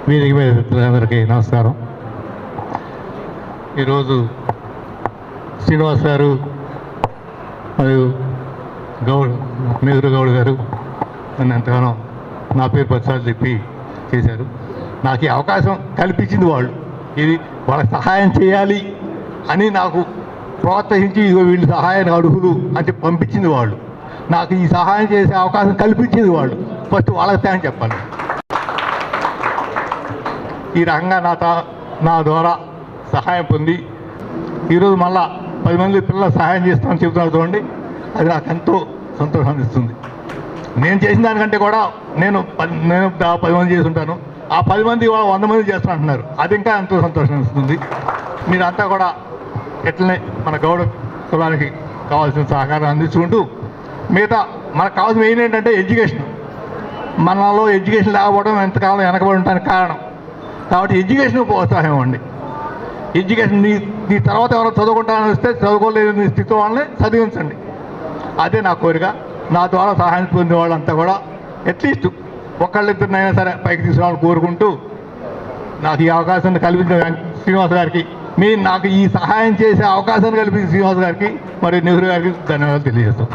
వేదిక మీద అందరికీ నమస్కారం. ఈరోజు శ్రీనివాస్ గారు మరియు నెహ్రూ గౌడ్ గారు నన్ను ఎంతగానో నా పేరు ప్రసాద్ చెప్పి చేశారు. నాకు ఈ అవకాశం కల్పించింది వాళ్ళు. ఇది వాళ్ళకి సహాయం చేయాలి అని నాకు ప్రోత్సహించి వీళ్ళు సహాయాన్ని అర్హులు అంటే పంపించింది వాళ్ళు. నాకు ఈ సహాయం చేసే అవకాశం కల్పించింది వాళ్ళు. ఫస్ట్ వాళ్ళకి థ్యాంక్స్ చెప్పాలి. ఈ రకంగా నా ద్వారా సహాయం పొంది ఈరోజు మళ్ళా 10 మంది పిల్లలు సహాయం చేస్తామని చెబుతున్నారు చూడండి, అది నాకు ఎంతో సంతోషాన్ని ఇస్తుంది. నేను చేసిన దానికంటే కూడా నేను 10 మంది చేసి ఉంటాను. ఆ 10 మంది 100 మంది చేస్తానంటున్నారు. అది ఇంకా ఎంతో సంతోషాన్ని ఇస్తుంది. మీరంతా కూడా ఎట్లనే మన గౌడ కులానికి కావాల్సిన సహకారం అందించుకుంటూ మిగతా మనకు కావాల్సిన మెయిన్ ఏంటంటే ఎడ్యుకేషన్. మనలో ఎడ్యుకేషన్ లేకపోవడం ఎంతకాలం వెనకబడి ఉండడానికి కారణం. కాబట్టి ఎడ్యుకేషన్ ప్రోత్సాహం ఇవ్వండి. ఎడ్యుకేషన్ నీ తర్వాత ఎవరైనా చదువుకుంటానని వస్తే చదువుకోలేని స్థితి వాళ్ళని చదివించండి. అదే నా కోరిక. నా ద్వారా సహాయం పొందే వాళ్ళంతా కూడా అట్లీస్ట్ ఒకళ్ళిద్దరినైనా సరే పైకి తీసుకురావాలని కోరుకుంటూ నాకు ఈ అవకాశాన్ని కల్పించిన శ్రీనివాస్ గారికి, నాకు ఈ సహాయం చేసే అవకాశాన్ని కల్పించిన శ్రీనివాస్ గారికి మరియు నెహ్రూ గారికి ధన్యవాదాలు తెలియజేస్తాం.